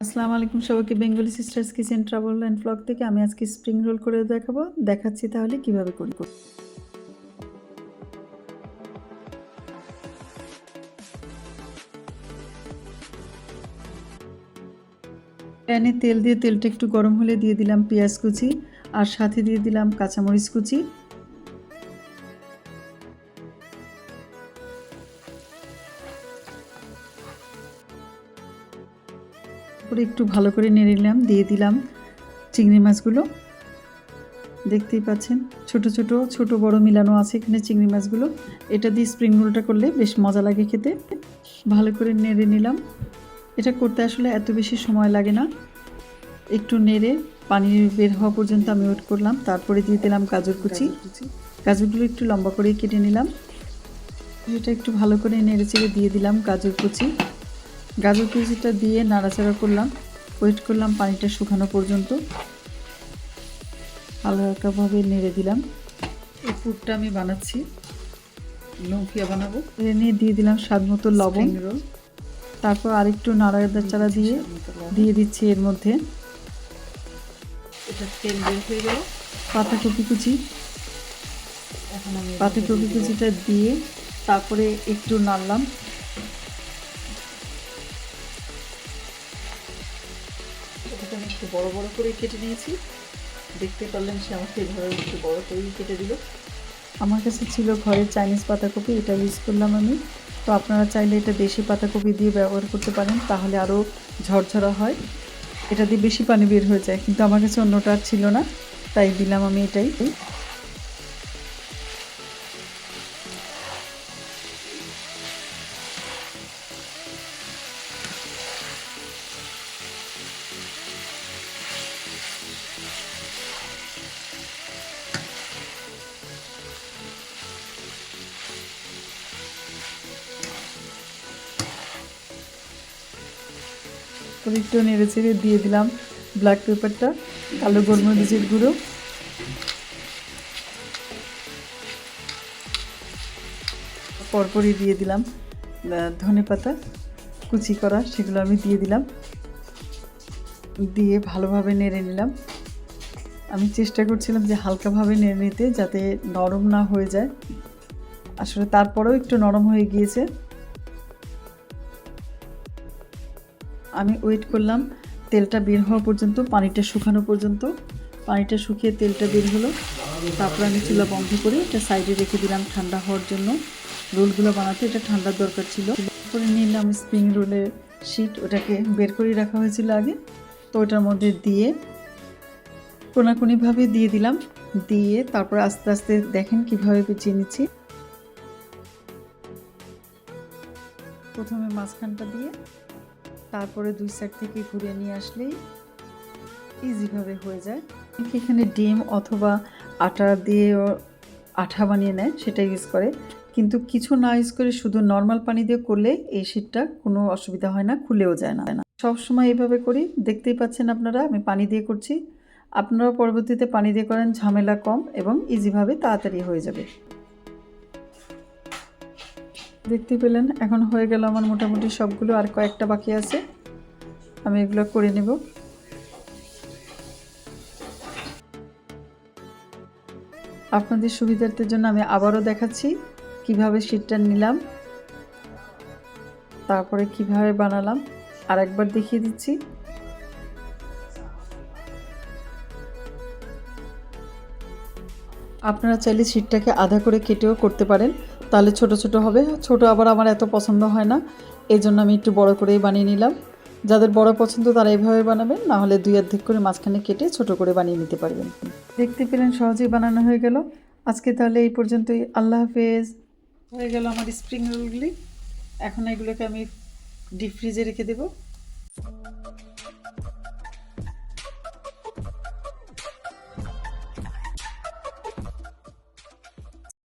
আসসালামু আলাইকুম সবাইকে Bengali sisters kitchen travel and blog থেকে আমি আজকে স্প্রিং রোল করে দেখাচ্ছি তাহলে কিভাবে করি। প্যানে তেল দিয়ে তেলটা একটু গরম হলে দিয়ে দিলাম পেঁয়াজ কুচি আর সাথে দিয়ে দিলাম কাঁচামরিচ কুচি। পরে একটু ভালো করে নেড়ে নিলাম, দিয়ে দিলাম চিংড়ি মাছগুলো। দেখতেই পাচ্ছেন ছোট বড় মিলানো আছে এখানে চিংড়ি মাছগুলো। এটা দিয়ে স্প্রিং রোলটা করলে বেশ মজা লাগে খেতে। ভালো করে নেড়ে নিলাম। এটা করতে আসলে এত বেশি সময় লাগে না, একটু নেড়ে পানি বের হওয়া পর্যন্ত আমি ওয়েট করলাম। তারপরে দিয়ে দিলাম গাজর কুচি। গাজরগুলো একটু লম্বা করে কেটে নিলাম। এটা একটু ভালো করে নেড়ে চেড়ে দিয়ে দিলাম গাজর কুচিটা দিয়ে নাড়াচাড়া করলাম, ওয়েট করলাম পানিটা শুকানো পর্যন্ত। হালকাভাবে নেড়ে দিলাম। এই পুরটা আমি বানাচ্ছি, লৌকিয়া বানাবো। এর নিয়ে দিয়ে দিলাম স্বাদ মতো লবণ। তারপর আরেকটু নাড়াচাড়া দিয়ে দিচ্ছি এর মধ্যে এটা তেল বের হয়ে গেল। পাতাকপি কুচিটা দিয়ে তারপরে একটু নাড়লাম। এটা আমি একটু বড় বড় করে কেটে নিয়েছি, দেখতে পারলেন সে আমাকে এভাবে একটু বড় করেই কেটে দিল। আমার কাছে ছিল ঘরের চাইনিজ পাতাকপি, এটা ইউজ করলাম আমি। তো আপনারা চাইলে এটা দেশি পাতাকপি দিয়ে ব্যবহার করতে পারেন, তাহলে আরও ঝরঝরা হয়। এটা দিয়ে বেশি পানি বের হয়ে যায়, কিন্তু আমার কাছে অন্যটা ছিল না, তাই দিলাম আমি এটাই। একটু নেড়ে চেড়ে দিয়ে দিলাম ব্ল্যাক পেপারটা, কালো গোলমরিচের গুঁড়ো। পরপরই দিয়ে দিলাম ধনেপাতা কুচি করা, সেগুলো আমি দিয়ে দিলাম। দিয়ে ভালোভাবে নেড়ে নিলাম। আমি চেষ্টা করছিলাম যে হালকাভাবে নেড়ে নিতে, যাতে নরম না হয়ে যায়। আসলে তারপরেও একটু নরম হয়ে গিয়েছে। আমি ওয়েট করলাম তেলটা বের হওয়া পর্যন্ত, পানিটা শুকানো পর্যন্ত। পানিটা শুকিয়ে তেলটা বের হলো। তারপর আমি চুলা বন্ধ করে এটা সাইডে রেখে দিলাম ঠান্ডা হওয়ার জন্য। রোলগুলো বানাতে এটা ঠান্ডার দরকার ছিল। তারপরে নিলাম স্প্রিং রোলের শিট, ওটাকে বের করে রাখা হয়েছিল আগে। তো ওটার মধ্যে দিয়ে কোনাকুনিভাবে দিয়ে দিলাম। দিয়ে তারপর আস্তে আস্তে দেখেন কিভাবে পেঁচিয়ে নিচ্ছি। প্রথমে মাঝখানটা দিয়ে তারপরে দুই সাইড থেকে ঘুরিয়ে নিয়ে আসলেই ইজিভাবে হয়ে যায়। এখানে ডিম অথবা আটা দিয়ে আঠা বানিয়ে নেয়, সেটা ইউজ করে। কিন্তু কিছু না ইউজ করে শুধু নর্মাল পানি দিয়ে করলে এই শীটটা কোনো অসুবিধা হয় না, খুলেও যায় না। সবসময় এইভাবে করি, দেখতেই পাচ্ছেন আপনারা আমি পানি দিয়ে করছি। আপনারা পরবর্তীতে পানি দিয়ে করেন, ঝামেলা কম এবং ইজিভাবে তাড়াতাড়ি হয়ে যাবে। দেখতে পেলেন এখন হয়ে গেল আমার মোটামুটি সবগুলো, আর কয়েকটা বাকি আছে, আমি এগুলো করে নেব। আপনাদের সুবিধার্থের জন্য আমি আবারও দেখাচ্ছি কিভাবে শীটটা নিলাম, তারপরে কিভাবে বানালাম আর একবার দেখিয়ে দিচ্ছি। আপনারা চাইলে শীটটাকে আধা করে কেটেও করতে পারেন, তাহলে ছোট ছোট হবে। ছোট আবার আমার এত পছন্দ হয় না, এই জন্য আমি একটু বড় করেই বানিয়ে নিলাম। যাদের বড় পছন্দ তারা এইভাবে বানাবেন, না হলে দুই অর্ধেক করে মাঝখানে কেটে ছোট করে বানিয়ে নিতে পারবেন। দেখতে পেলেন সহজেই বানানো হয়ে গেল। আজকে তাহলে এই পর্যন্তই। আল্লাহ হাফেজ। হয়ে গেল আমার স্প্রিং রোলগুলি। এখন এগুলোকে আমি ডিপ ফ্রিজে রেখে দেবো।